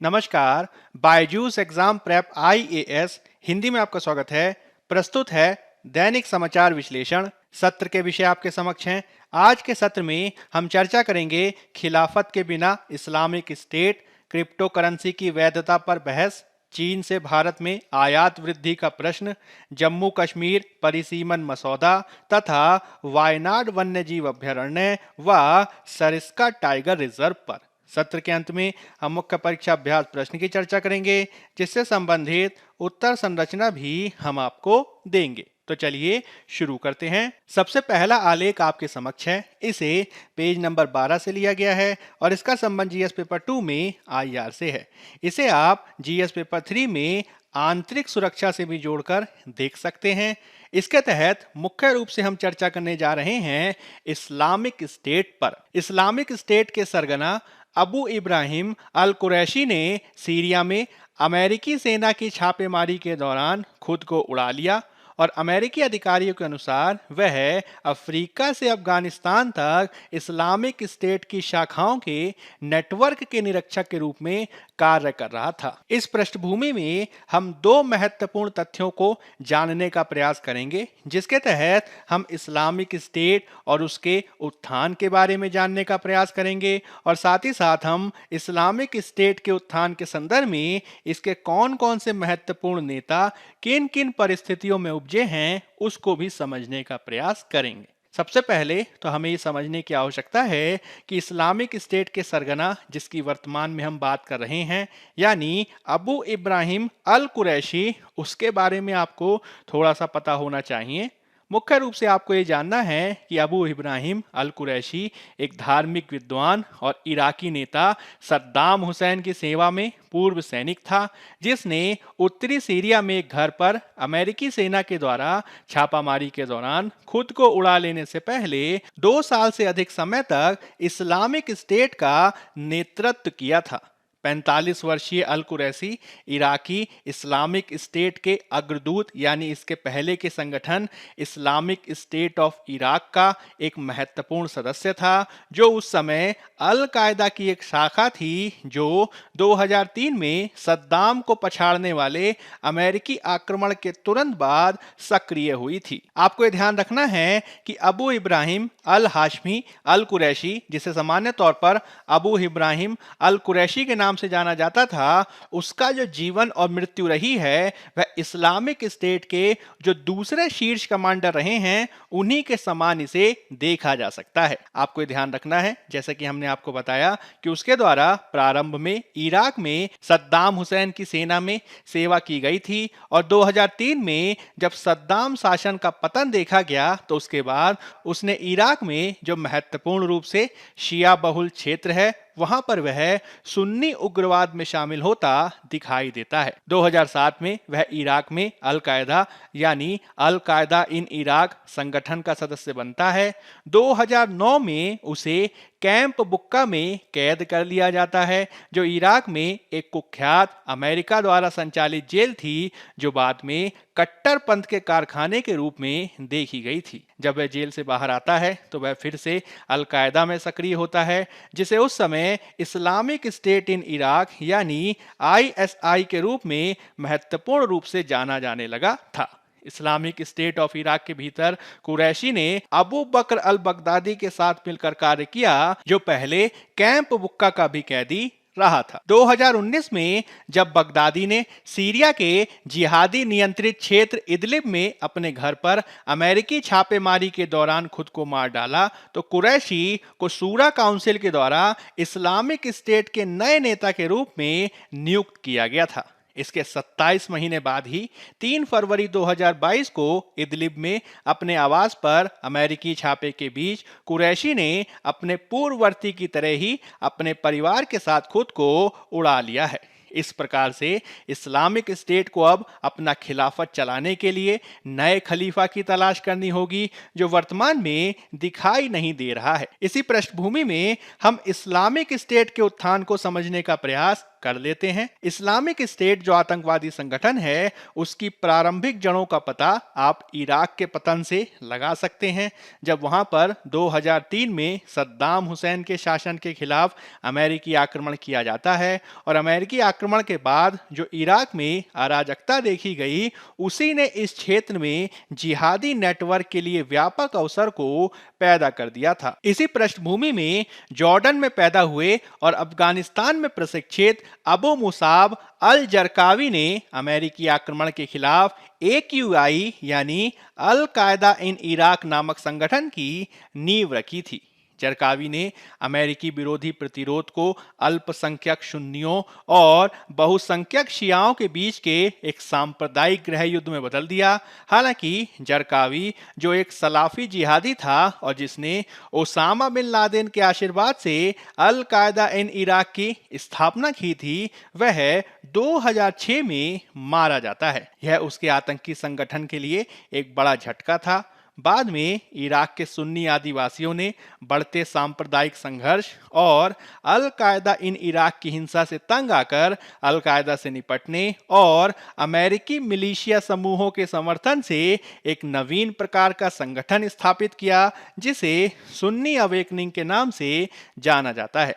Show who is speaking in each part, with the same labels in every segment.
Speaker 1: नमस्कार। Byju's exam prep IAS Hindi में आपका स्वागत है। प्रस्तुत है दैनिक समाचार विश्लेषण। सत्र के विषय आपके समक्ष हैं। आज के सत्र में हम चर्चा करेंगे खिलाफत के बिना इस्लामिक स्टेट, क्रिप्टो करेंसी की वैधता पर बहस, चीन से भारत में आयात वृद्धि का प्रश्न, जम्मू कश्मीर परिसीमन मसौदा तथा वायनाड वन्यजीव अभ्यारण्य व सरिस्का टाइगर रिजर्व पर। सत्र के अंत में हम मुख्य परीक्षा अभ्यास प्रश्न की चर्चा करेंगे, जिससे संबंधित उत्तर संरचना भी हम आपको देंगे। तो चलिए शुरू करते हैं। सबसे पहला आलेख आपके समक्ष है। इसे पेज नंबर 12 से लिया गया है और इसका संबंध जीएस पेपर 2 में आईआर से है। इसे आप जीएस पेपर 3 में आंतरिक सुरक्षा से भी जोड़कर देख सकते हैं। इसके तहत मुख्य रूप से हम चर्चा करने जा रहे हैं इस्लामिक स्टेट पर। इस्लामिक स्टेट के सरगना अबू इब्राहिम अल कुरैशी ने सीरिया में अमेरिकी सेना की छापेमारी के दौरान खुद को उड़ा लिया और अमेरिकी अधिकारियों के अनुसार वह अफ्रीका से अफगानिस्तान तक इस्लामिक स्टेट की शाखाओं के नेटवर्क के निरीक्षक के रूप में कार्य कर रहा था। इस पृष्ठभूमि में हम दो महत्वपूर्ण तथ्यों को जानने का प्रयास करेंगे, जिसके तहत हम इस्लामिक स्टेट और उसके उत्थान के बारे में जानने का प्रयास करेंगे और साथ ही साथ हम इस्लामिक स्टेट के उत्थान के संदर्भ में इसके कौन कौन से महत्वपूर्ण नेता किन किन परिस्थितियों में उपजे हैं उसको भी समझने का प्रयास करेंगे। सबसे पहले तो हमें ये समझने की आवश्यकता है कि इस्लामिक स्टेट के सरगना जिसकी वर्तमान में हम बात कर रहे हैं, यानी अबू इब्राहिम अल कुरैशी, उसके बारे में आपको थोड़ा सा पता होना चाहिए। मुख्य रूप से आपको ये जानना है कि अबू इब्राहिम अल कुरैशी एक धार्मिक विद्वान और इराकी नेता सद्दाम हुसैन की सेवा में पूर्व सैनिक था, जिसने उत्तरी सीरिया में एक घर पर अमेरिकी सेना के द्वारा छापामारी के दौरान खुद को उड़ा लेने से पहले 2 साल से अधिक समय तक इस्लामिक स्टेट का नेतृत्व किया था। 45 वर्षीय अल कुरैशी इराकी इस्लामिक स्टेट के अग्रदूत यानी इसके पहले के संगठन इस्लामिक स्टेट ऑफ इराक का एक महत्वपूर्ण सदस्य था, जो उस समय अल कायदा की एक शाखा थी जो 2003 में सद्दाम को पछाड़ने वाले अमेरिकी आक्रमण के तुरंत बाद सक्रिय हुई थी। आपको यह ध्यान रखना है कि अबू इब्राहिम अल हाशमी अल कुरैशी, जिसे सामान्य तौर पर अबू इब्राहिम अल कुरैशी के नाम से जाना जाता था, उसका जो जीवन और मृत्यु रही है वह इस्लामिक स्टेट के जो दूसरे शीर्ष कमांडर रहे हैं उन्हीं के समान इसे देखा जा सकता है। आपको ध्यान रखना है, जैसे कि हमने आपको बताया कि उसके द्वारा प्रारंभ में इराक में सद्दाम हुसैन की सेना में सेवा की गई थी और 2003 में जब सद्दाम शासन का पतन देखा गया तो उसके बाद उसने इराक में जो महत्वपूर्ण रूप से शिया बहुल क्षेत्र है वहां पर वह सुन्नी उग्रवाद में शामिल होता दिखाई देता है। 2007 में वह इराक में अल कायदा यानी अल कायदा इन इराक संगठन का सदस्य बनता है। 2009 में उसे कैंप बुक्का में कैद कर लिया जाता है, जो इराक में एक कुख्यात अमेरिका द्वारा संचालित जेल थी, जो बाद में कट्टरपंथ के कारखाने के रूप में देखी गई थी। जब वह जेल से बाहर आता है तो वह फिर से अल कायदा में सक्रिय होता है, जिसे उस समय इस्लामिक स्टेट इन इराक यानी आईएसआई के रूप में महत्वपूर्ण रूप से जाना जाने लगा था। इस्लामिक स्टेट ऑफ इराक के भीतर कुरैशी ने अबू बकर अल बगदादी के साथ मिलकर कार्य किया, जो पहले कैंप बुक्का का भी कैदी रहा था। 2019 में जब बगदादी ने सीरिया के जिहादी नियंत्रित क्षेत्र इदलिब में अपने घर पर अमेरिकी छापेमारी के दौरान खुद को मार डाला तो कुरैशी को शूरा काउंसिल के द्वारा इस्लामिक स्टेट के नए नेता के रूप में नियुक्त किया गया था। इसके 27 महीने बाद ही 3 फरवरी 2022 को इदलिब में अपने आवास पर अमेरिकी छापे के बीच कुरैशी ने अपने पूर्ववर्ती की तरह ही अपने परिवार के साथ खुद को उड़ा लिया है। इस प्रकार से इस्लामिक स्टेट को अब अपना खिलाफत चलाने के लिए नए खलीफा की तलाश करनी होगी, जो वर्तमान में दिखाई नहीं दे रहा है। इसी पृष्ठभूमि में हम इस्लामिक स्टेट के उत्थान को समझने का प्रयास कर लेते हैं। इस्लामिक स्टेट जो आतंकवादी संगठन है, उसकी प्रारंभिक जड़ों का पता आप इराक के पतन से लगा सकते हैं, जब वहां पर 2003 में सद्दाम हुसैन के शासन के खिलाफ अमेरिकी आक्रमण किया जाता है और अमेरिकी आक्रमण के बाद जो इराक में अराजकता देखी गई, उसी ने इस क्षेत्र में जिहादी नेटवर्क के लिए व्यापक अवसर को पैदा कर दिया था। इसी पृष्ठभूमि में जॉर्डन में पैदा हुए और अफगानिस्तान में प्रशिक्षित अबू मुसाब अल जरकावी ने अमेरिकी आक्रमण के खिलाफ AQI यानी अल कायदा इन इराक नामक संगठन की नींव रखी थी। जरकावी ने अमेरिकी विरोधी प्रतिरोध को अल्पसंख्यक सुन्नियों और बहुसंख्यक शियाओं के बीच के एक सांप्रदायिक गृह युद्ध में बदल दिया। हालांकि जरकावी, जो एक सलाफी जिहादी था और जिसने ओसामा बिन लादेन के आशीर्वाद से अल कायदा इन इराक की स्थापना की थी, वह 2006 में मारा जाता है। यह उसके आतंकी संगठन के लिए एक बड़ा झटका था। बाद में इराक के सुन्नी आदिवासियों ने बढ़ते सांप्रदायिक संघर्ष और अल कायदा इन इराक की हिंसा से तंग आकर अल कायदा से निपटने और अमेरिकी मिलिशिया समूहों के समर्थन से एक नवीन प्रकार का संगठन स्थापित किया, जिसे सुन्नी अवेकनिंग के नाम से जाना जाता है।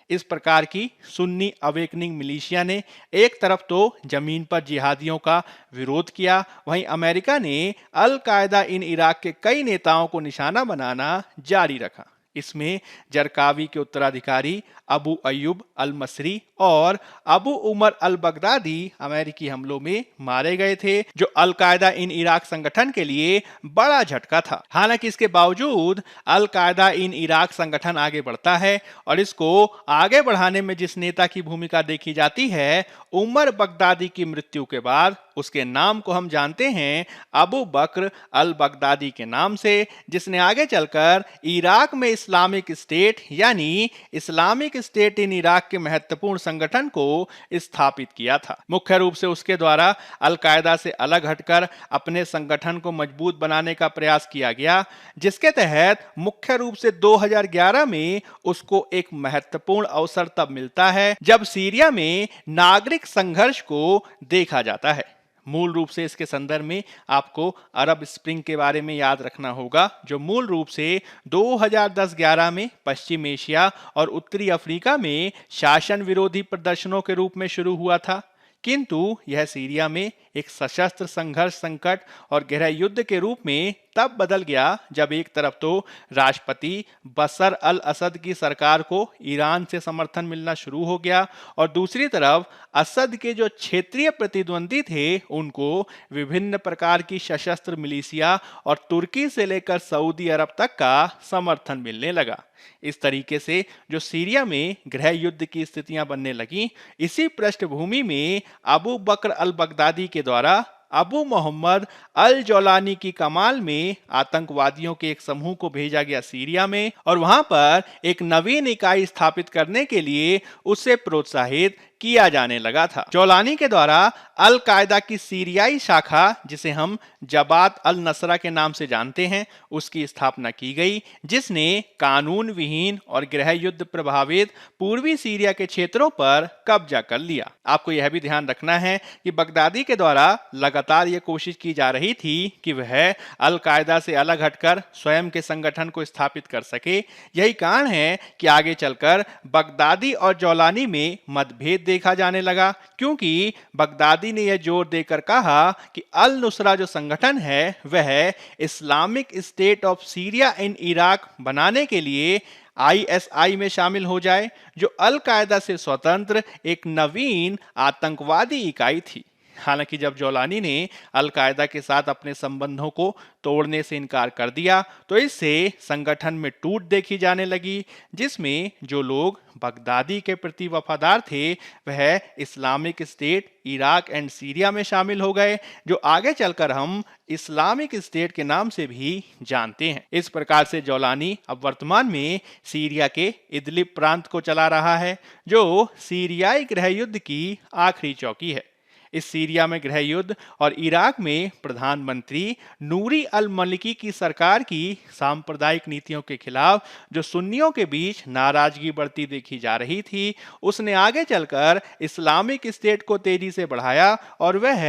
Speaker 1: इस प्रकार की सुन्नी अवेकनिंग मिलिशिया ने एक तरफ तो जमीन पर जिहादियों का विरोध किया, वहीं अमेरिका ने अल कायदा इन इराक के कई नेताओं को निशाना बनाना जारी रखा। इसमें जरकावी के उत्तराधिकारी अबू अयूब अल मसरी और अबू उमर अल बगदादी अमेरिकी हमलों में मारे गए थे, जो अल कायदा इन इराक संगठन के लिए बड़ा झटका था। हालांकि इसके बावजूद अल कायदा इन इराक संगठन आगे बढ़ता है और इसको आगे बढ़ाने में जिस नेता की भूमिका देखी जाती है, उमर बगदादी की मृत्यु के बाद उसके नाम को हम जानते हैं अबू बकर अल बगदादी के नाम से, जिसने आगे चलकर इराक में इस्लामिक स्टेट यानी इस्लामिक स्टेट इन इराक के महत्वपूर्ण संगठन को स्थापित किया था। मुख्य रूप से उसके द्वारा अल कायदा से अलग हटकर अपने संगठन को मजबूत बनाने का प्रयास किया गया, जिसके तहत मुख्य रूप से 2011 में उसको एक महत्वपूर्ण अवसर तब मिलता है जब सीरिया में नागरिक संघर्ष को देखा जाता है। मूल रूप से इसके संदर्भ में आपको अरब स्प्रिंग के बारे में याद रखना होगा, जो मूल रूप से 2010-11 में पश्चिम एशिया और उत्तरी अफ्रीका में शासन विरोधी प्रदर्शनों के रूप में शुरू हुआ था, किंतु यह सीरिया में एक सशस्त्र संघर्ष, संकट और गहरा युद्ध के रूप में तब बदल गया जब एक तरफ तो राष्ट्रपति बशर अल असद की सरकार को ईरान से समर्थन मिलना शुरू हो गया और दूसरी तरफ असद के जो क्षेत्रीय प्रतिद्वंदी थे उनको विभिन्न प्रकार की सशस्त्र मिलिशिया और तुर्की से लेकर सऊदी अरब तक का समर्थन मिलने लगा। इस तरीके से जो सीरिया में गृह युद्ध की स्थितियां बनने लगी, इसी पृष्ठभूमि में अबू बकर अल बगदादी के द्वारा अबू मोहम्मद अल जौलानी की कमाल में आतंकवादियों के एक समूह को भेजा गया सीरिया में और वहां पर एक नवीन इकाई स्थापित करने के लिए उसे प्रोत्साहित किया जाने लगा था। जौलानी के द्वारा अल कायदा की सीरियाई शाखा, जिसे हम जबात अल नसरा के नाम से जानते हैं, उसकी स्थापना की गई, जिसने कानून विहीन और गृह युद्ध प्रभावित पूर्वी सीरिया के क्षेत्रों पर कब्जा कर लिया। आपको यह भी ध्यान रखना है कि बगदादी के द्वारा लगातार यह कोशिश की जा रही थी कि वह अल कायदा से अलग हटकर स्वयं के संगठन को स्थापित कर सके। यही कारण है कि आगे चलकर बगदादी और जौलानी में मतभेद देखा जाने लगा, क्योंकि बगदादी ने यह जोर देकर कहा कि अल नुसरा जो संगठन है वह Islamic state of Syria in Iraq बनाने के लिए ISI में शामिल हो जाए, जो अल कायदा से स्वतंत्र एक नवीन आतंकवादी इकाई थी। हालांकि जब जौलानी ने अल कायदा के साथ अपने संबंधों को तोड़ने से इनकार कर दिया तो इससे संगठन में टूट देखी जाने लगी, जिसमें जो लोग बगदादी के प्रति वफादार थे वह Islamic state Iraq and Syria में शामिल हो गए, जो आगे चलकर हम इस्लामिक स्टेट के नाम से भी जानते हैं। इस प्रकार से जौलानी अब वर्तमान में सीरिया के इदलिब प्रांत को चला रहा है, जो सीरियाई गृह युद्ध की आखिरी चौकी है। इस सीरिया में गृह युद्ध और इराक में प्रधानमंत्री नूरी अल मलिकी की सरकार की सांप्रदायिक नीतियों के खिलाफ जो सुन्नियों के बीच नाराजगी बढ़ती देखी जा रही थी, उसने आगे चलकर इस्लामिक स्टेट को तेजी से बढ़ाया और वह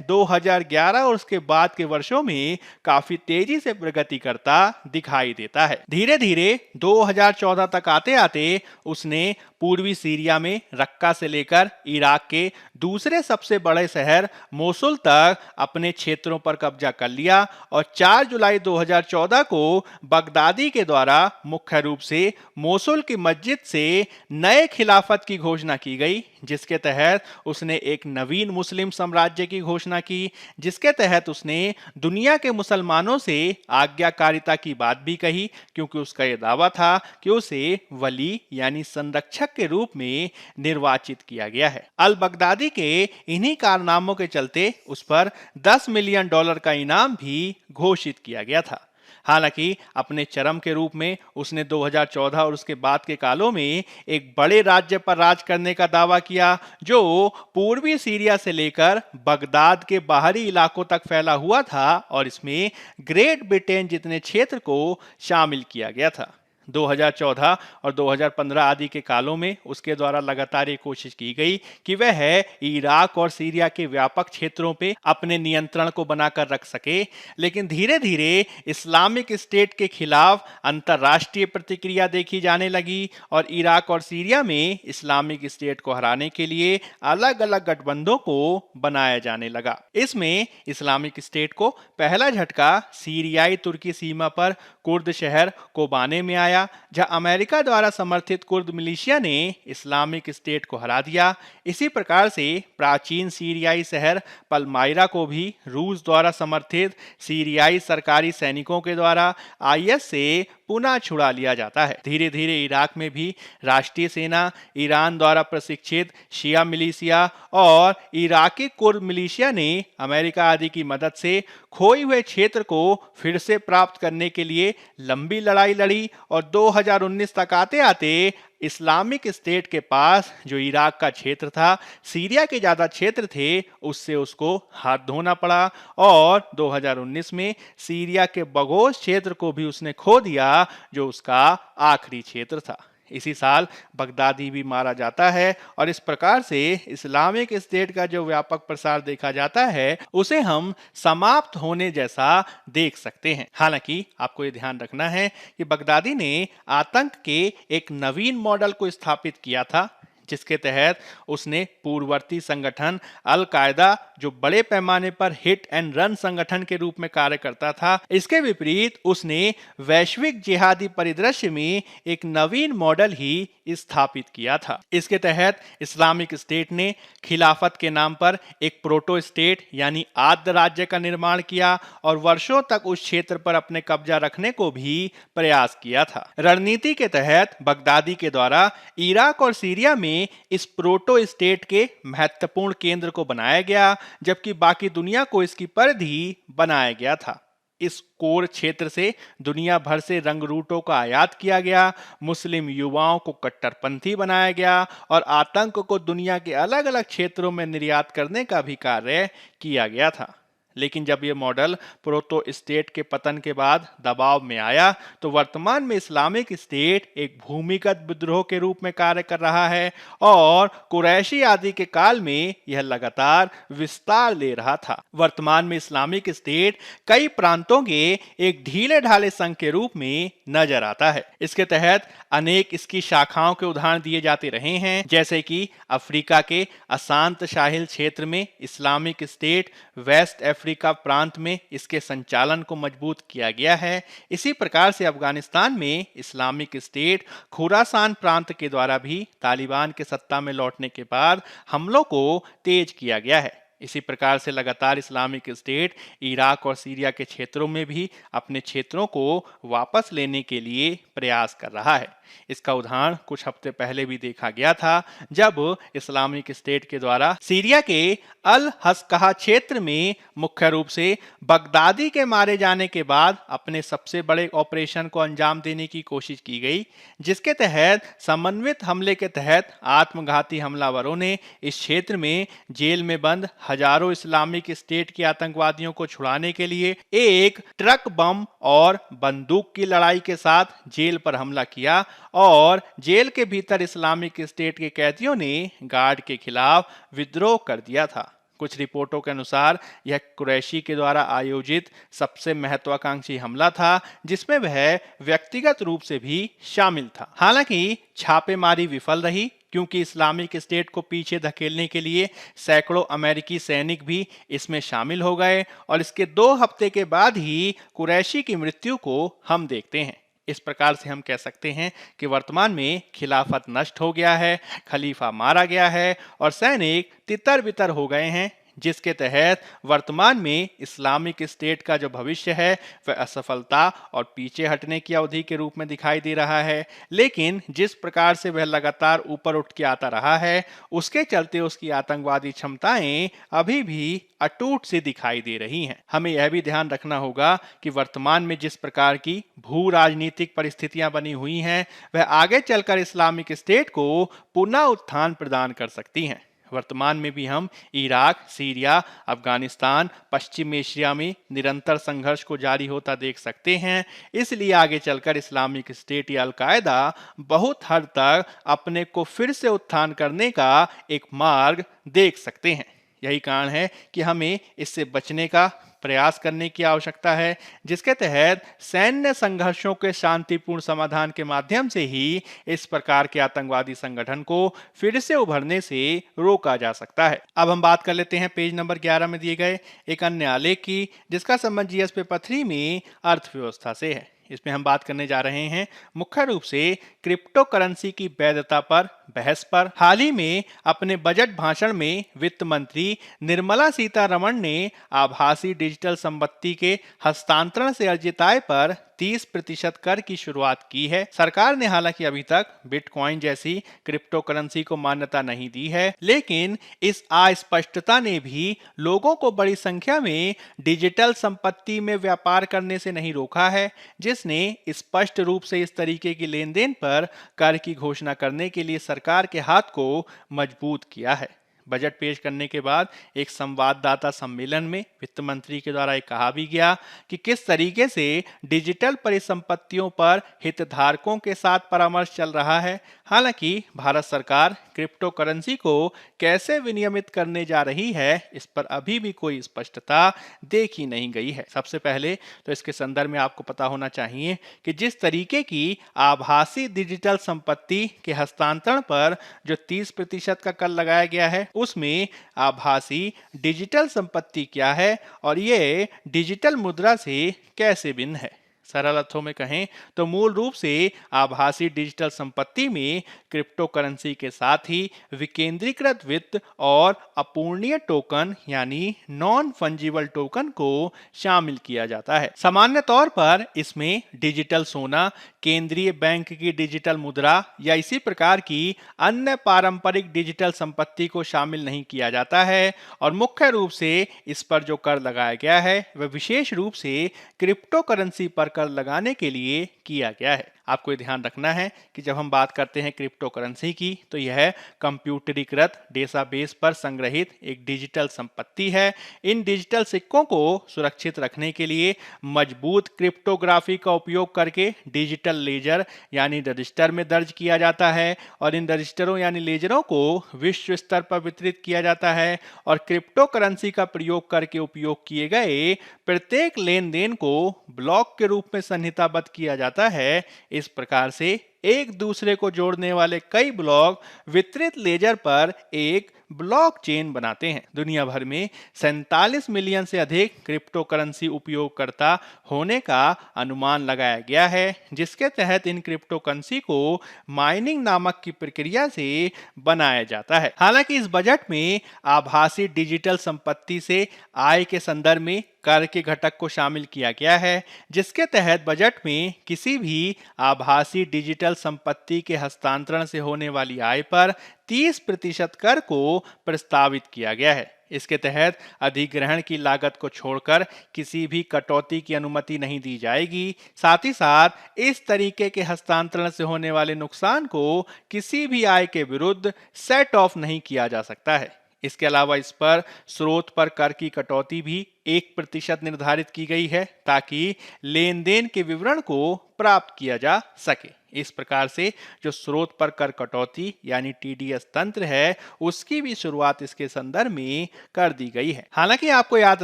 Speaker 1: 2011 और उसके बाद के वर्षों में काफी तेजी से प्रगति करता दिखाई देता है। धीरे धीरे 2014 तक आते आते उसने पूर्वी सीरिया में रक्का से लेकर इराक के दूसरे सबसे बड़े शहर मोसुल तक अपने क्षेत्रों पर कब्जा कर लिया और 4 जुलाई 2014 को बगदादी के द्वारा मुख्य रूप से मोसुल की मस्जिद से नए खिलाफत की घोषणा की गई, जिसके तहत उसने एक नवीन मुस्लिम साम्राज्य की घोषणा की, जिसके तहत उसने दुनिया के मुसलमानों से आज्ञाकारिता की बात भी कही, क्योंकि उसका यह दावा था कि उसे वली यानी संरक्षक के रूप में निर्वाचित किया गया है। अल बगदादी के इन्हीं कारनामों के चलते उस पर $10 मिलियन का इनाम भी घोषित किया गया था। हालांकि अपने चरम के रूप में उसने 2014 और उसके बाद के कालों में एक बड़े राज्य पर राज करने का दावा किया, जो पूर्वी सीरिया से लेकर बगदाद के बाहरी इलाकों तक फैला हुआ था और इसमें ग्रेट ब्रिटेन जितने क्षेत्र को शामिल किया गया था। 2014 और 2015 आदि के कालों में उसके द्वारा लगातार ये कोशिश की गई कि वह इराक और सीरिया के व्यापक क्षेत्रों पे अपने नियंत्रण को बनाकर रख सके, लेकिन धीरे धीरे इस्लामिक स्टेट के खिलाफ अंतर्राष्ट्रीय प्रतिक्रिया देखी जाने लगी और इराक और सीरिया में इस्लामिक स्टेट को हराने के लिए अलग अलग गठबंधों को बनाया जाने लगा। इसमें इस्लामिक स्टेट को पहला झटका सीरियाई तुर्की सीमा पर कुर्द शहर कोबाने में आया, जहां अमेरिका द्वारा समर्थित कुर्द मिलिशिया ने इस्लामिक स्टेट को हरा दिया। इसी प्रकार से प्राचीन सीरियाई शहर पलमायरा को भी रूस द्वारा समर्थित सीरियाई सरकारी सैनिकों के द्वारा आईएस से पुनः छुड़ा लिया जाता है। धीरे धीरे इराक में भी राष्ट्रीय सेना, ईरान द्वारा प्रशिक्षित शिया मिलिशिया और इराकी कुर्द मिलिशिया ने अमेरिका आदि की मदद से खोए हुए क्षेत्र को फिर से प्राप्त करने के लिए लंबी लड़ाई लड़ी और 2019 तक आते आते इस्लामिक स्टेट के पास जो इराक का क्षेत्र था, सीरिया के ज्यादा क्षेत्र थे, उससे उसको हाथ धोना पड़ा और 2019 में सीरिया के बगोस क्षेत्र को भी उसने खो दिया, जो उसका आखिरी क्षेत्र था। इसी साल बगदादी भी मारा जाता है और इस प्रकार से इस्लामिक स्टेट का जो व्यापक प्रसार देखा जाता है, उसे हम समाप्त होने जैसा देख सकते हैं। हालांकि आपको ये ध्यान रखना है कि बगदादी ने आतंक के एक नवीन मॉडल को स्थापित किया था, जिसके तहत उसने पूर्ववर्ती संगठन अल कायदा, जो बड़े पैमाने पर हिट एंड रन संगठन के रूप में कार्य करता था, इसके विपरीत उसने वैश्विक जिहादी परिदृश्य में एक नवीन मॉडल ही स्थापित किया था। इसके तहत इस्लामिक स्टेट ने खिलाफत के नाम पर एक प्रोटो स्टेट यानी आद्य राज्य का निर्माण किया और वर्षों तक उस क्षेत्र पर अपने कब्जा रखने को भी प्रयास किया था। रणनीति के तहत बगदादी के द्वारा इराक और सीरिया में इस प्रोटो स्टेट के महत्वपूर्ण केंद्र को बनाया गया, जबकि बाकी दुनिया को इसकी परिधि बनाया गया था। इस कोर क्षेत्र से दुनिया भर से रंगरूटों का आयात किया गया, मुस्लिम युवाओं को कट्टरपंथी बनाया गया और आतंक को दुनिया के अलग अलग क्षेत्रों में निर्यात करने का भी कार्य किया गया था। लेकिन जब यह मॉडल प्रोटो स्टेट के पतन के बाद दबाव में आया, तो वर्तमान में इस्लामिक स्टेट एक भूमिगत विद्रोह के रूप में कार्य कर रहा है और कुरैशी आदि के काल में यह लगातार विस्तार ले रहा था। वर्तमान में इस्लामिक स्टेट कई प्रांतों के एक ढीले ढाले संघ के रूप में नजर आता है। इसके तहत अनेक इसकी शाखाओं के उदाहरण दिए जाते रहे हैं, जैसे कि अफ्रीका के अशांत साहिल क्षेत्र में इस्लामिक स्टेट, वेस्ट अफ्रीका प्रांत में इसके संचालन को मजबूत किया गया है। इसी प्रकार से अफगानिस्तान में इस्लामिक स्टेट खुरासान प्रांत के द्वारा भी तालिबान के सत्ता में लौटने के बाद हमलों को तेज किया गया है। इसी प्रकार से लगातार इस्लामिक स्टेट इराक और सीरिया के क्षेत्रों में भी अपने क्षेत्रों को वापस लेने के लिए प्रयास कर रहा है। इसका उदाहरण कुछ हफ्ते पहले भी देखा गया था, जब इस्लामिक स्टेट के द्वारा सीरिया के अल हस्कहा क्षेत्र में मुख्य रूप से बगदादी के मारे जाने के बाद अपने सबसे बड़े ऑपरेशन को अंजाम देने की कोशिश की गई, जिसके तहत समन्वित हमले के तहत आत्मघाती हमलावरों ने इस क्षेत्र में जेल में बंद हजारों इस्लामिक स्टेट के आतंकवादियों को छुड़ाने के लिए एक ट्रक बम और बंदूक की लड़ाई के साथ जेल पर हमला किया और जेल के भीतर इस्लामिक स्टेट के कैदियों ने गार्ड के खिलाफ विद्रोह कर दिया था। कुछ रिपोर्टों के अनुसार यह कुरैशी के द्वारा आयोजित सबसे महत्वाकांक्षी हमला था, जिसमें वह व्यक्तिगत रूप से भी शामिल था। हालांकि छापेमारी विफल रही, क्योंकि इस्लामिक स्टेट को पीछे धकेलने के लिए सैकड़ों अमेरिकी सैनिक भी इसमें शामिल हो गए और इसके 2 हफ्ते के बाद ही कुरैशी की मृत्यु को हम देखते हैं। इस प्रकार से हम कह सकते हैं कि वर्तमान में खिलाफत नष्ट हो गया है, खलीफा मारा गया है और सैनिक तितर बितर हो गए हैं, जिसके तहत वर्तमान में इस्लामिक स्टेट का जो भविष्य है वह असफलता और पीछे हटने की अवधि के रूप में दिखाई दे रहा है। लेकिन जिस प्रकार से वह लगातार ऊपर उठ के आता रहा है, उसके चलते उसकी आतंकवादी क्षमताएं अभी भी अटूट सी दिखाई दे रही हैं। हमें यह भी ध्यान रखना होगा कि वर्तमान में जिस प्रकार की भू राजनीतिक परिस्थितियां बनी हुई हैं, वह आगे चलकर इस्लामिक स्टेट को पुनः उत्थान प्रदान कर सकती हैं। वर्तमान में भी हम इराक, सीरिया, अफगानिस्तान, पश्चिम एशिया में निरंतर संघर्ष को जारी होता देख सकते हैं। इसलिए आगे चलकर इस्लामिक स्टेट या अल-कायदा बहुत हद तक अपने को फिर से उत्थान करने का एक मार्ग देख सकते हैं। यही कारण है कि हमें इससे बचने का प्रयास करने की आवश्यकता है, जिसके तहत सैन्य संघर्षों के शांतिपूर्ण समाधान के माध्यम से ही इस प्रकार के आतंकवादी संगठन को फिर से उभरने से रोका जा सकता है। अब हम बात कर लेते हैं पेज नंबर 11 में दिए गए एक अन्य आलेख की, जिसका संबंध जीएस पेपर 3 में अर्थव्यवस्था से है। इसमें हम बात करने जा रहे हैं मुख्य रूप से क्रिप्टो करेंसी की वैधता पर बहस पर। हाल ही में अपने बजट भाषण में वित्त मंत्री निर्मला सीतारमण ने आभासी डिजिटल संपत्ति के हस्तांतरण से अर्जित आय पर 30% कर की शुरुआत की है। सरकार ने हालांकि अभी तक बिटकॉइन जैसी क्रिप्टो करेंसी को मान्यता नहीं दी है, लेकिन इस अस्पष्टता ने भी लोगों को बड़ी संख्या में डिजिटल संपत्ति में व्यापार करने से नहीं रोका है, जिसने स्पष्ट रूप से इस तरीके की लेनदेन पर कर की घोषणा करने के लिए सरकार के हाथ को मजबूत किया है। बजट पेश करने के बाद एक संवाददाता सम्मेलन में वित्त मंत्री के द्वारा कहा भी गया कि किस तरीके से डिजिटल परिसंपत्तियों पर हितधारकों के साथ परामर्श चल रहा है। हालांकि भारत सरकार क्रिप्टो करेंसी को कैसे विनियमित करने जा रही है, इस पर अभी भी कोई स्पष्टता देखी नहीं गई है। सबसे पहले तो इसके संदर्भ में आपको पता होना चाहिए कि जिस तरीके की आभासी डिजिटल संपत्ति के हस्तांतरण पर जो 30% का कर लगाया गया है, उसमें आभासी डिजिटल संपत्ति क्या है और ये डिजिटल मुद्रा से कैसे भिन्न है। सरल अर्थों में कहें तो मूल रूप से आभासी डिजिटल संपत्ति में क्रिप्टो करेंसी के साथ ही विकेंद्रीकृत वित्त और अपूर्णीय टोकन यानी नॉन फंजिबल टोकन को शामिल किया जाता है। सामान्य तौर पर इसमें डिजिटल सोना, केंद्रीय बैंक की डिजिटल मुद्रा या इसी प्रकार की अन्य पारंपरिक डिजिटल संपत्ति को शामिल नहीं किया जाता है और मुख्य रूप से इस पर जो कर लगाया गया है वह विशेष रूप से क्रिप्टो करेंसी पर कर लगाने के लिए किया गया है। आपको ये ध्यान रखना है कि जब हम बात करते हैं क्रिप्टो करेंसी की, तो यह कंप्यूटरीकृत डेटाबेस पर संग्रहित एक डिजिटल संपत्ति है। इन डिजिटल सिक्कों को सुरक्षित रखने के लिए मजबूत क्रिप्टोग्राफी का उपयोग करके डिजिटल लेजर यानी रजिस्टर में दर्ज किया जाता है और इन रजिस्टरों यानी लेजरों को विश्व स्तर पर वितरित किया जाता है और क्रिप्टो करेंसी का प्रयोग करके उपयोग किए गए प्रत्येक लेन देन को ब्लॉक के रूप में संहिताबद्ध किया जाता है। इस प्रकार से एक दूसरे को जोड़ने वाले कई ब्लॉक वितरित लेजर पर एक ब्लॉकचेन बनाते हैं। दुनिया भर में 47 मिलियन से अधिक क्रिप्टो करेंसी उपयोगकर्ता होने का अनुमान लगाया गया है, जिसके तहत इन क्रिप्टो करेंसी को माइनिंग नामक की प्रक्रिया से बनाया जाता है। हालांकि इस बजट में आभासी डिजिटल संपत्ति से आय के संदर्भ में कर के घटक को शामिल किया गया है, जिसके तहत बजट में किसी भी आभासी डिजिटल संपत्ति के हस्तांतरण से होने वाली आय पर 30% कर को प्रस्तावित किया गया है। इसके तहत अधिग्रहण की लागत को छोड़कर किसी भी कटौती की अनुमति नहीं दी जाएगी। साथ ही साथ इस तरीके के हस्तांतरण से होने वाले नुकसान को किसी भी आय के विरुद्ध सेट ऑफ नहीं किया जा सकता है। इसके अलावा इस पर स्रोत पर कर की कटौती भी 1% निर्धारित की गई है ताकि लेन देन के विवरण को प्राप्त किया जा सके। इस प्रकार से जो स्रोत पर कर कटौती यानी टीडीएस तंत्र है, उसकी भी शुरुआत इसके संदर्भ में कर दी गई है। हालांकि आपको याद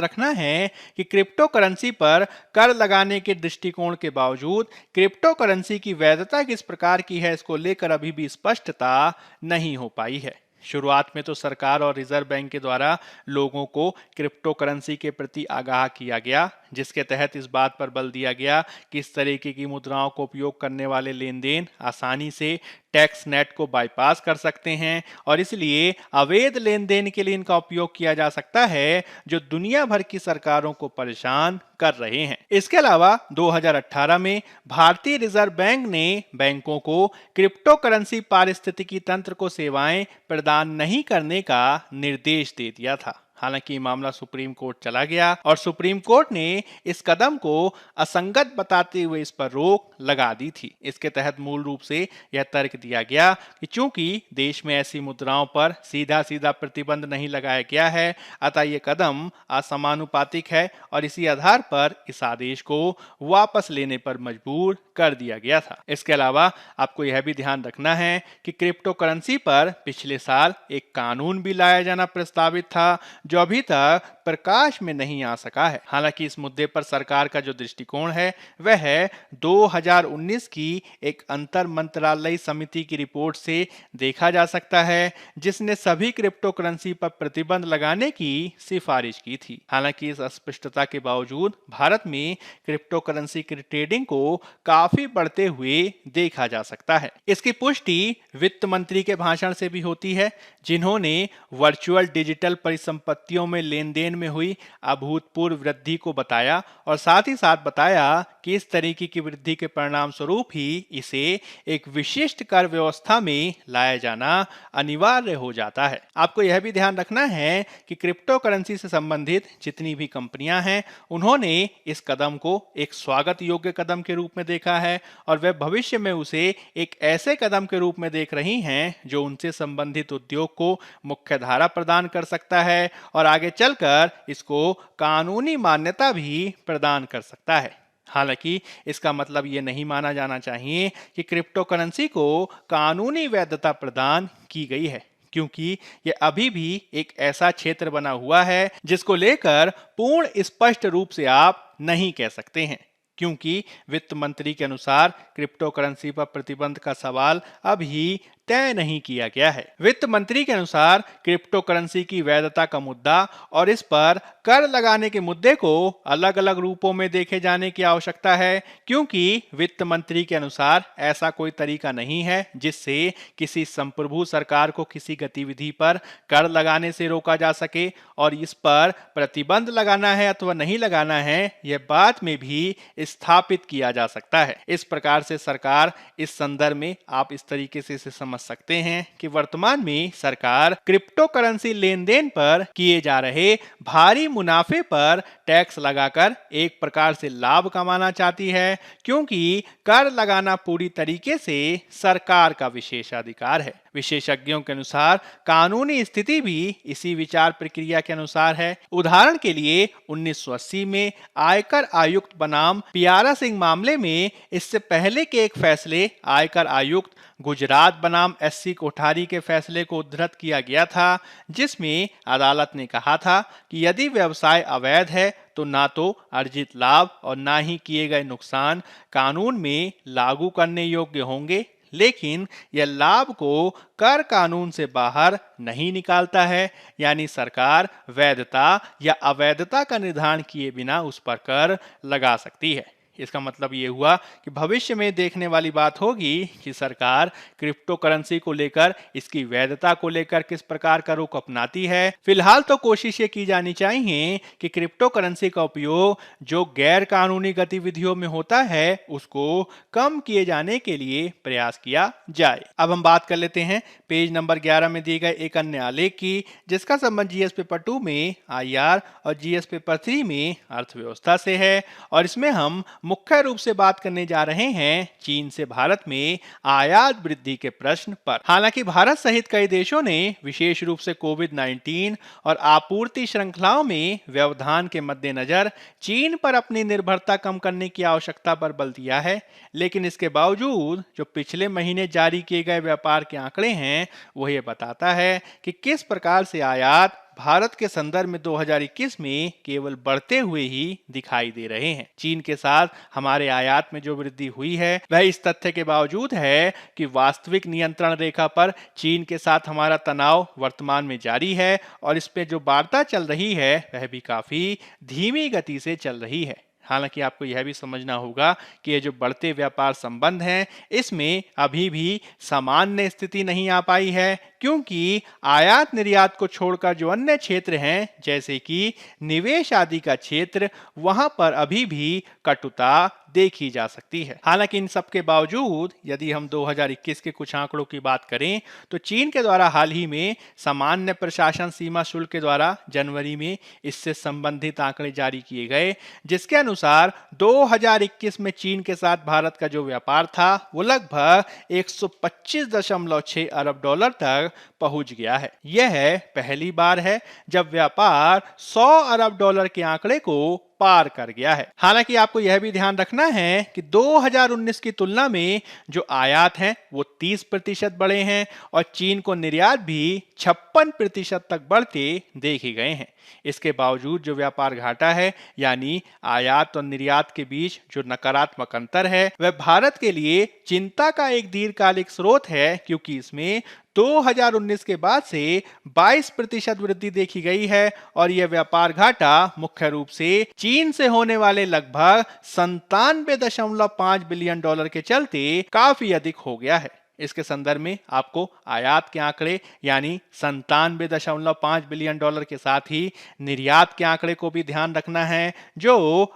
Speaker 1: रखना है कि क्रिप्टो करेंसी पर कर लगाने के दृष्टिकोण के बावजूद क्रिप्टो करेंसी की वैधता किस प्रकार की है, इसको लेकर अभी भी स्पष्टता नहीं हो पाई है। शुरुआत में तो सरकार और रिजर्व बैंक के द्वारा लोगों को क्रिप्टो करेंसी के प्रति आगाह किया गया, जिसके तहत इस बात पर बल दिया गया कि इस तरीके की मुद्राओं को उपयोग करने वाले लेन देन आसानी से टैक्स नेट को बाईपास कर सकते हैं और इसलिए अवैध लेन देन के लिए इनका उपयोग किया जा सकता है, जो दुनिया भर की सरकारों को परेशान कर रहे हैं। इसके अलावा 2018 में भारतीय रिजर्व बैंक ने बैंकों को क्रिप्टो करेंसी पारिस्थितिकी तंत्र को सेवाएं प्रदान नहीं करने का निर्देश दे दिया था। हालांकि मामला सुप्रीम कोर्ट चला गया और सुप्रीम कोर्ट ने इस कदम को असंगत बताते हुए इस पर रोक लगा दी थी। इसके तहत मूल रूप से यह तर्क दिया गया कि चूंकि देश में ऐसी मुद्राओं पर सीधा सीधा प्रतिबंध नहीं लगाया गया है, अतः यह कदम असमानुपातिक है और इसी आधार पर इस आदेश को वापस लेने पर मजबूर कर दिया गया था। इसके अलावा आपको यह भी ध्यान रखना है कि क्रिप्टो करेंसी पर पिछले साल एक कानून भी लाया जाना प्रस्तावित था, जो अभी तक प्रकाश में नहीं आ सका है। हालांकि इस मुद्दे पर सरकार का जो दृष्टिकोण है वह है 2019 की एक अंतर मंत्रालयी समिति की रिपोर्ट से देखा जा सकता है, जिसने सभी क्रिप्टो करेंसी पर प्रतिबंध लगाने की सिफारिश की थी। हालांकि इस अस्पष्टता के बावजूद भारत में क्रिप्टो करेंसी की ट्रेडिंग को काफी बढ़ते हुए देखा जा सकता है। इसकी पुष्टि वित्त मंत्री के भाषण से भी होती है, जिन्होंने वर्चुअल डिजिटल परिसंपत्तियों में लेन देन में हुई अभूतपूर्व वृद्धि को बताया और साथ ही साथ बताया कि इस तरीके की वृद्धि के परिणाम स्वरूप ही इसे एक विशिष्ट कर व्यवस्था में लाया जाना अनिवार्य हो जाता है। आपको यह भी ध्यान रखना है कि क्रिप्टो करेंसी से संबंधित जितनी भी कंपनियां हैं, उन्होंने इस कदम को एक स्वागत योग्य कदम के रूप में देखा है और वे भविष्य में उसे एक ऐसे कदम के रूप में देख रही हैं जो उनसे संबंधित उद्योग को मुख्य धारा प्रदान कर सकता है और आगे चलकर इसको कानूनी मान्यता भी प्रदान कर सकता है। हालांकि इसका मतलब ये नहीं माना जाना चाहिए कि क्रिप्टो करेंसी को कानूनी वैधता प्रदान की गई है, क्योंकि यह अभी भी एक ऐसा क्षेत्र बना हुआ है जिसको लेकर पूर्ण स्पष्ट रूप से आप नहीं कह सकते हैं, क्योंकि वित्त मंत्री के अनुसार क्रिप्टो करेंसी पर प्रतिबंध का सवाल अभी तय नहीं किया गया है। वित्त मंत्री के अनुसार क्रिप्टो करेंसी की वैधता का मुद्दा और इस पर कर लगाने के मुद्दे को अलग अलग रूपों में देखे जाने की आवश्यकता है, क्योंकि वित्त मंत्री के अनुसार ऐसा कोई तरीका नहीं है जिससे किसी संप्रभु सरकार को किसी गतिविधि पर कर लगाने से रोका जा सके और इस पर प्रतिबंध लगाना है अथवा नहीं लगाना है, यह बाद में भी स्थापित किया जा सकता है। इस प्रकार से सरकार इस संदर्भ में आप इस तरीके से इसे समझ सकते हैं कि वर्तमान में सरकार क्रिप्टो करेंसी लेन देन पर किए जा रहे भारी मुनाफे पर टैक्स लगाकर एक प्रकार से लाभ कमाना चाहती है, क्योंकि कर लगाना पूरी तरीके से सरकार का विशेषाधिकार है। विशेषज्ञों के अनुसार कानूनी स्थिति भी इसी विचार प्रक्रिया के अनुसार है। उदाहरण के लिए 1980 में आयकर आयुक्त बनाम पियारा सिंह मामले में इससे पहले के एक फैसले आयकर आयुक्त गुजरात बनाम एससी कोठारी के फैसले को उद्धृत किया गया था, जिसमें अदालत ने कहा था कि यदि व्यवसाय अवैध है तो ना तो अर्जित लाभ और ना ही किए गए नुकसान कानून में लागू करने योग्य होंगे, लेकिन यह लाभ को कर कानून से बाहर नहीं निकालता है, यानी सरकार वैधता या अवैधता का निर्धारण किए बिना उस पर कर लगा सकती है। इसका मतलब ये हुआ कि भविष्य में देखने वाली बात होगी कि सरकार क्रिप्टो करेंसी को लेकर, इसकी वैधता को लेकर किस प्रकार का रुख अपनाती है। फिलहाल तो कोशिश ये की जानी चाहिए कि क्रिप्टो करेंसी का उपयोग जो गैर कानूनी गतिविधियों में होता है उसको कम किए जाने के लिए प्रयास किया जाए। अब हम बात कर लेते हैं पेज नंबर 11 में दिए गए एक अन्य आलेख की, जिसका संबंध जीएस पेपर 2 में आईआर और जीएस पेपर 3 में अर्थव्यवस्था से है। और इसमें हम मुख्य रूप से बात करने जा रहे हैं चीन से भारत में आयात वृद्धि के प्रश्न पर। हालांकि भारत सहित कई देशों ने विशेष रूप से कोविड-19 और आपूर्ति श्रृंखलाओं में व्यवधान के मद्देनजर चीन पर अपनी निर्भरता कम करने की आवश्यकता पर बल दिया है। लेकिन इसके बावजूद जो पिछले महीने जारी किए गए व्यापार के आंकड़े हैं वो ये बताता है कि किस प्रकार से आयात भारत के संदर्भ में 2021 में केवल बढ़ते हुए ही दिखाई दे रहे हैं। चीन के साथ हमारे आयात में जो वृद्धि हुई है वह इस तथ्य के बावजूद है कि वास्तविक नियंत्रण रेखा पर चीन के साथ हमारा तनाव वर्तमान में जारी है और इस पे जो वार्ता चल रही है वह भी काफी धीमी गति से चल रही है। हालांकि आपको यह भी समझना होगा कि ये जो बढ़ते व्यापार संबंध हैं इसमें अभी भी सामान्य स्थिति नहीं आ पाई है, क्योंकि आयात निर्यात को छोड़कर जो अन्य क्षेत्र हैं जैसे कि निवेश आदि का क्षेत्र, वहां पर अभी भी कटुता देखी जा सकती है। हालांकि इन सब के बावजूद यदि हम 2021 के कुछ आंकड़ों की बात करें तो चीन के द्वारा हाल ही में सामान्य प्रशासन सीमा शुल्क के द्वारा जनवरी में इससे संबंधित आंकड़े जारी किए गए, जिसके अनुसार 2021 में चीन के साथ भारत का जो व्यापार था वो लगभग 125.6 अरब डॉलर तक पहुंच गया है। यह पहली बार है जब व्यापार 100 अरब डॉलर के आंकड़े को पार कर गया है। हालांकि आपको यह भी ध्यान रखना है कि 2019 की तुलना में जो आयात हैं वो 30% बढ़े हैं और चीन को निर्यात भी 56% तक बढ़ते देखे गए हैं। इसके बावजूद जो व्यापार घाटा है यानी आयात और निर्यात के बीच जो नकारात्मक अंतर है वह भारत के लिए चिंता का एक दीर्घकालिक स्रोत है, क्योंकि इसमें 2019 के बाद से 22% वृद्धि देखी गई है और यह व्यापार घाटा मुख्य रूप से चीन से होने वाले लगभग 97.5 बिलियन डॉलर के चलते काफी अधिक हो गया है। इसके संदर्भ में आपको आयात के आंकड़े यानी 97.5 बिलियन डॉलर के साथ ही निर्यात के आंकड़े को भी ध्यान रखना है जो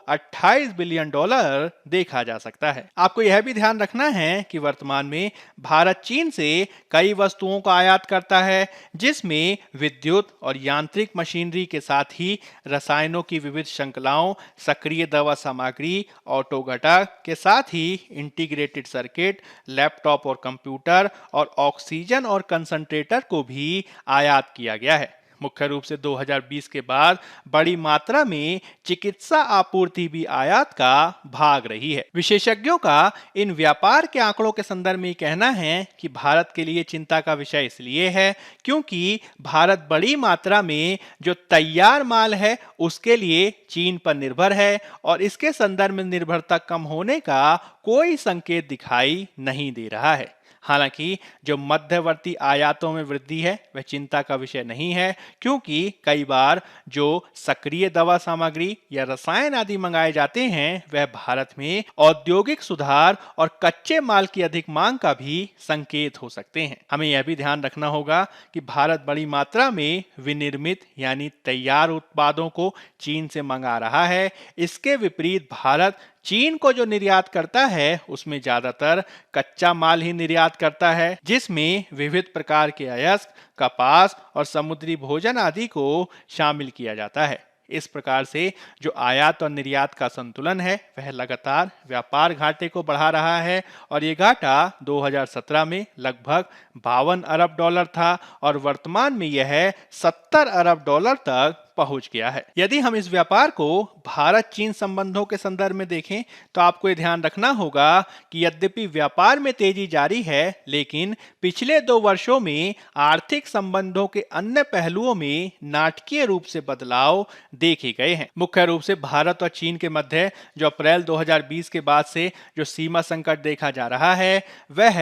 Speaker 1: 28 बिलियन डॉलर देखा जा सकता है। आपको यह भी ध्यान रखना है कि वर्तमान में भारत चीन से कई वस्तुओं का आयात करता है, जिसमें विद्युत और यांत्रिक मशीनरी के साथ ही रसायनों की विविध श्रृंखलाओं, सक्रिय दवा सामग्री, ऑटो घटक के साथ ही इंटीग्रेटेड सर्किट, लैपटॉप और कंप्यूटर और ऑक्सीजन और कंसंट्रेटर को भी आयात किया गया है। मुख्य रूप से 2020 के बाद बड़ी मात्रा में चिकित्सा आपूर्ति भी आयात का भाग रही है। विशेषज्ञों का इन व्यापार के आंकड़ों के संदर्भ में कहना है कि भारत के लिए चिंता का विषय इसलिए है क्योंकि भारत बड़ी मात्रा में जो तैयार माल है उसके लिए चीन पर निर्भर है और इसके संदर्भ में निर्भरता कम होने का कोई संकेत दिखाई नहीं दे रहा है। हालांकि जो मध्यवर्ती आयातों में वृद्धि है वह चिंता का विषय नहीं है, क्योंकि कई बार जो सक्रिय दवा सामग्री या रसायन आदि मंगाए जाते हैं वह भारत में औद्योगिक सुधार और कच्चे माल की अधिक मांग का भी संकेत हो सकते हैं। हमें यह भी ध्यान रखना होगा कि भारत बड़ी मात्रा में विनिर्मित यानी तैयार उत्पादों को चीन से मंगा रहा है। इसके विपरीत भारत चीन को जो निर्यात करता है उसमें ज्यादातर कच्चा माल ही निर्यात करता है, जिसमें विविध प्रकार के अयस्क, कपास और समुद्री भोजन आदि को शामिल किया जाता है। इस प्रकार से जो आयात और निर्यात का संतुलन है वह लगातार व्यापार घाटे को बढ़ा रहा है और ये घाटा 2017 में लगभग 52 अरब डॉलर था और वर्तमान में यह 70 अरब डॉलर तक पहुंच गया है। यदि हम इस व्यापार को भारत चीन संबंधों के संदर्भ में देखें तो आपको ये ध्यान रखना होगा कि यद्यपि व्यापार में तेजी जारी है, लेकिन पिछले 2 वर्षों में आर्थिक संबंधों के अन्य पहलुओं में नाटकीय रूप से बदलाव देखे गए हैं। मुख्य रूप से भारत और चीन के मध्य जो अप्रैल 2020 के बाद से जो सीमा संकट देखा जा रहा है वह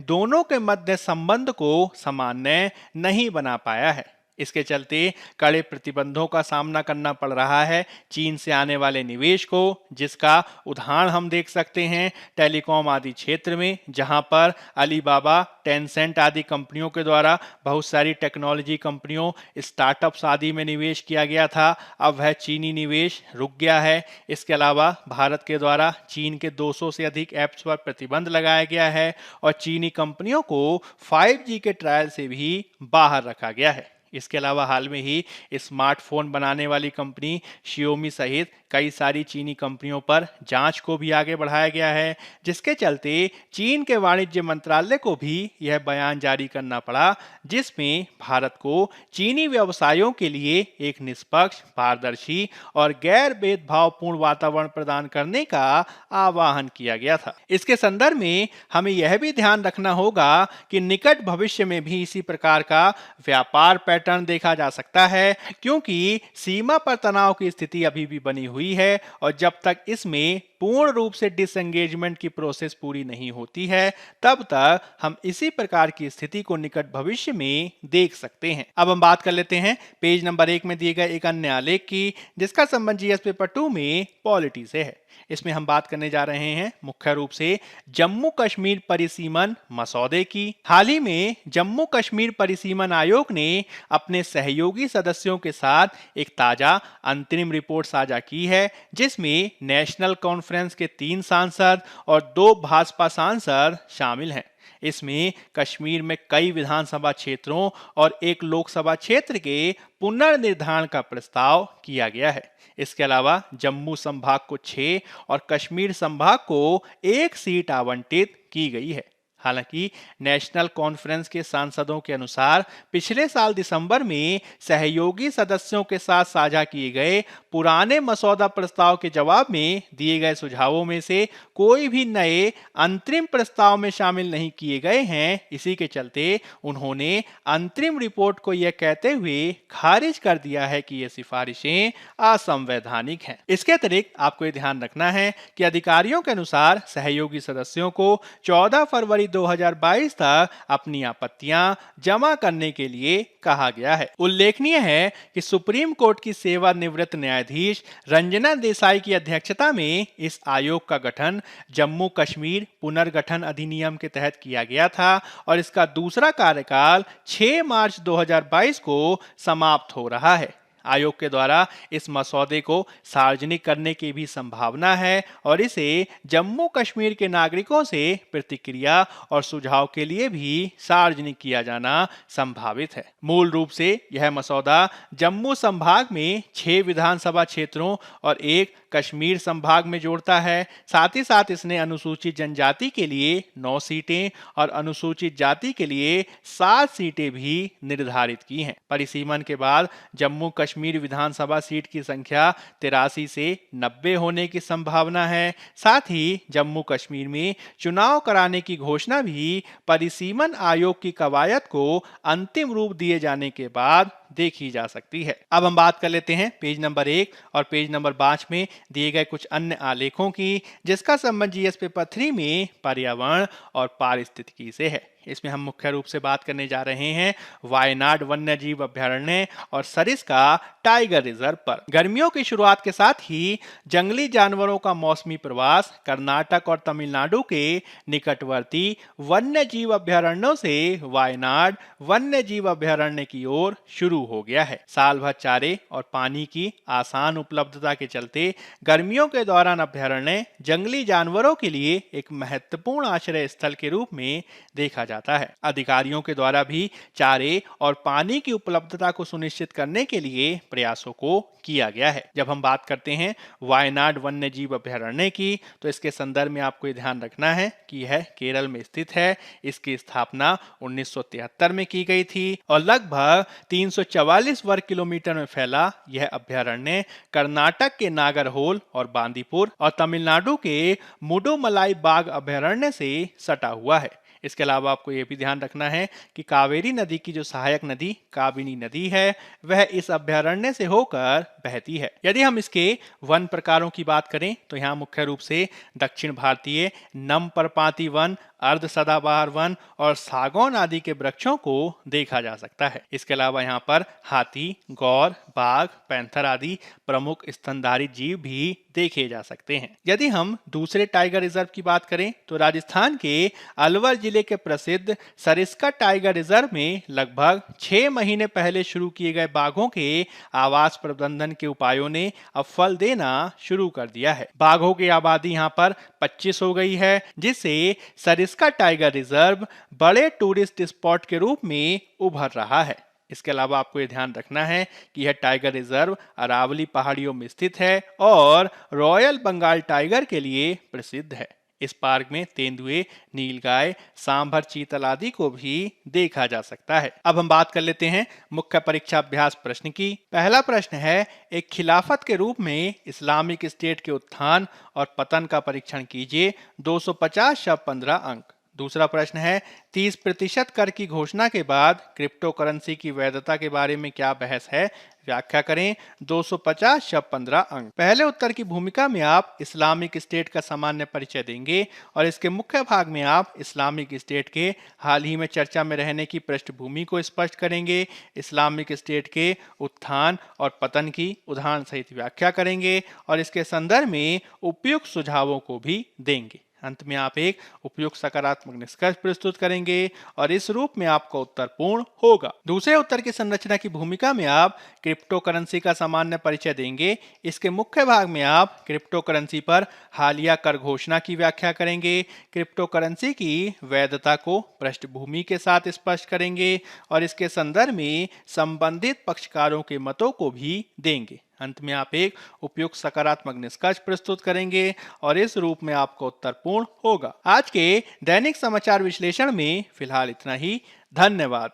Speaker 1: दोनों के मध्य संबंध को सामान्य नहीं बना पाया है। इसके चलते कड़े प्रतिबंधों का सामना करना पड़ रहा है चीन से आने वाले निवेश को, जिसका उदाहरण हम देख सकते हैं टेलीकॉम आदि क्षेत्र में, जहां पर अलीबाबा, टेंसेंट आदि कंपनियों के द्वारा बहुत सारी टेक्नोलॉजी कंपनियों, स्टार्टअप्स आदि में निवेश किया गया था। अब वह चीनी निवेश रुक गया है। इसके अलावा भारत के द्वारा चीन के 200 से अधिक ऐप्स पर प्रतिबंध लगाया गया है और चीनी कंपनियों को 5G के ट्रायल से भी बाहर रखा गया है। इसके अलावा हाल में ही स्मार्टफोन बनाने वाली कंपनी शियोमी सहित कई सारी चीनी कंपनियों पर जांच को भी आगे बढ़ाया गया है, जिसके चलते चीन के वाणिज्य मंत्रालय को भी यह बयान जारी करना पड़ा, जिसमें भारत को चीनी व्यवसायों के लिए एक निष्पक्ष, पारदर्शी और गैर भेदभावपूर्ण वातावरण प्रदान करने का आह्वान किया गया था। इसके संदर्भ में हमें यह भी ध्यान रखना होगा कि निकट भविष्य में भी इसी प्रकार का व्यापार पैटर्न देखा जा सकता है, क्योंकि सीमा पर तनाव की स्थिति अभी भी बनी हुई है और जब तक इसमें पूर्ण रूप से डिसएंगेजमेंट की प्रोसेस पूरी नहीं होती है, तब तक हम इसी प्रकार की स्थिति को निकट भविष्य में देख सकते हैं। अब हम बात कर लेते हैं पेज नंबर 1 में दिए गए एक अन्य आलेख की, जिसका संबंध जीएस पेपर 2 में पॉलिटी से है। इसमें हम बात करने जा रहे हैं मुख्य रूप से जम्मू कश्मीर परिसीमन मसौदे की। हाल ही में जम्मू कश्मीर परिसीमन आयोग ने अपने सहयोगी सदस्यों के साथ एक ताजा अंतरिम रिपोर्ट साझा की है, जिसमें नेशनल कॉन्फ्रेंस के 3 सांसद और 2 भाजपा सांसद शामिल हैं। इसमें कश्मीर में कई विधानसभा क्षेत्रों और एक लोकसभा क्षेत्र के पुनर्निर्धारण का प्रस्ताव किया गया है। इसके अलावा जम्मू संभाग को 6 और कश्मीर संभाग को 1 सीट आवंटित की गई है। हालांकि नेशनल कॉन्फ्रेंस के सांसदों के अनुसार पिछले साल दिसंबर में सहयोगी सदस्यों के साथ साझा किए गए पुराने मसौदा प्रस्ताव के जवाब में दिए गए सुझावों में से कोई भी नए अंतरिम प्रस्ताव में शामिल नहीं किए गए हैं। इसी के चलते उन्होंने अंतरिम रिपोर्ट को यह कहते हुए खारिज कर दिया है कि ये सिफारिशें असंवैधानिक हैं। इसके अतिरिक्त आपको ये ध्यान रखना है कि अधिकारियों के अनुसार सहयोगी सदस्यों को 14 फरवरी 2022 तक अपनी आपत्तियां जमा करने के लिए कहा गया है। उल्लेखनीय है कि सुप्रीम कोर्ट की सेवानिवृत्त न्यायाधीश रंजना देसाई की अध्यक्षता में इस आयोग का गठन जम्मू कश्मीर पुनर्गठन अधिनियम के तहत किया गया था और इसका दूसरा कार्यकाल 6 मार्च 2022 को समाप्त हो रहा है। आयोग के द्वारा इस मसौदे को सार्वजनिक करने की भी संभावना है और इसे जम्मू कश्मीर के नागरिकों से प्रतिक्रिया और सुझाव के लिए भी सार्वजनिक किया जाना संभावित है। मूल रूप से यह मसौदा जम्मू संभाग में 6 विधानसभा क्षेत्रों और 1 कश्मीर संभाग में जोड़ता है। साथ ही साथ इसने अनुसूचित जनजाति के लिए 9 सीटें और अनुसूचित जाति के लिए 7 सीटें भी निर्धारित की हैं। परिसीमन के बाद जम्मू कश्मीर विधानसभा सीट की संख्या 83 से 90 होने की संभावना है। साथ ही जम्मू कश्मीर में चुनाव कराने की घोषणा भी परिसीमन आयोग की कवायद को अंतिम रूप दिए जाने के बाद देखी जा सकती है। अब हम बात कर लेते हैं पेज नंबर 1 और पेज नंबर 5 में दिए गए कुछ अन्य आलेखों की, जिसका संबंध जीएस पेपर 3 में पर्यावरण और पारिस्थितिकी से है। इसमें हम मुख्य रूप से बात करने जा रहे हैं वायनाड वन्यजीव अभयारण्य और सरिस्का टाइगर रिजर्व पर। गर्मियों की शुरुआत के साथ ही जंगली जानवरों का मौसमी प्रवास कर्नाटक और तमिलनाडु के निकटवर्ती वन्यजीव अभयारण्यों से वायनाड वन्यजीव अभयारण्य की ओर शुरू हो गया है। साल भर चारे और पानी की आसान उपलब्धता के चलते गर्मियों के दौरान अभयारण्य जंगली जानवरों के लिए एक महत्वपूर्ण आश्रय स्थल के रूप में देखा जाता है। अधिकारियों के द्वारा भी चारे और पानी की उपलब्धता को सुनिश्चित करने के लिए प्रयासों को किया गया है। जब हम बात करते हैं वायनाड वन्यजीव अभयारण्य की, तो इसके संदर्भ में आपको ध्यान रखना है कि यह केरल में स्थित है। इसकी स्थापना 1973 में की गई थी और लगभग 344 वर्ग किलोमीटर में फैला यह अभयारण्य कर्नाटक के नागरहोल और बांदीपुर और तमिलनाडु के मुडुमलाई बाघ अभयारण्य से सटा हुआ है। इसके अलावा आपको यह भी ध्यान रखना है कि कावेरी नदी की जो सहायक नदी काबिनी नदी है, वह इस अभयारण्य से होकर बहती है। यदि हम इसके वन प्रकारों की बात करें तो यहाँ मुख्य रूप से दक्षिण भारतीय नम पर्णपाती वन, अर्ध सदाबहार वन और सागौन आदि के वृक्षों को देखा जा सकता है। इसके अलावा यहाँ पर हाथी, गौर, बाघ, पैंथर आदि प्रमुख स्तनधारी जीव भी देखे जा सकते हैं। यदि हम दूसरे टाइगर रिजर्व की बात करें तो राजस्थान के अलवर जिले के प्रसिद्ध सरिस्का टाइगर रिजर्व में लगभग 6 महीने पहले शुरू किए गए बाघों के आवास प्रबंधन के उपायों ने अब फल देना शुरू कर दिया है। बाघों की आबादी यहाँ पर 25 हो गई है, जिससे सरिस्का टाइगर रिजर्व बड़े टूरिस्ट स्पॉट के रूप में उभर रहा है। इसके अलावा आपको ये ध्यान रखना है कि यह टाइगर रिजर्व अरावली पहाड़ियों में स्थित है और रॉयल बंगाल टाइगर के लिए प्रसिद्ध है। इस पार्क में तेंदुए, नीलगाय, सांभर चीतल आदि को भी देखा जा सकता है। अब हम बात कर लेते हैं मुख्य परीक्षा अभ्यास प्रश्न की। पहला प्रश्न है, एक खिलाफत के रूप में इस्लामिक स्टेट के उत्थान और पतन का परीक्षण कीजिए। 250 शब्द 15 अंक। दूसरा प्रश्न है, 30% कर की घोषणा के बाद क्रिप्टो करेंसी की वैधता के बारे में क्या बहस है, व्याख्या करें। 250 शब्द 15 अंक। पहले उत्तर की भूमिका में आप इस्लामिक स्टेट का सामान्य परिचय देंगे और इसके मुख्य भाग में आप इस्लामिक स्टेट के हाल ही में चर्चा में रहने की पृष्ठभूमि को स्पष्ट करेंगे, इस्लामिक स्टेट के उत्थान और पतन की उदाहरण सहित व्याख्या करेंगे और इसके संदर्भ में उपयुक्त सुझावों को भी देंगे। अंत में आप एक उपयुक्त सकारात्मक निष्कर्ष प्रस्तुत करेंगे और इस रूप में आपका उत्तर पूर्ण होगा। दूसरे उत्तर की संरचना की भूमिका में आप क्रिप्टो करेंसी का सामान्य परिचय देंगे। इसके मुख्य भाग में आप क्रिप्टो करेंसी पर हालिया कर घोषणा की व्याख्या करेंगे, क्रिप्टो करेंसी की वैधता को पृष्ठभूमि के साथ स्पष्ट करेंगे और इसके संदर्भ में संबंधित पक्षकारों के मतों को भी देंगे। अंत में आप एक उपयुक्त सकारात्मक निष्कर्ष प्रस्तुत करेंगे और इस रूप में आपका उत्तर पूर्ण होगा। आज के दैनिक समाचार विश्लेषण में फिलहाल इतना ही। धन्यवाद।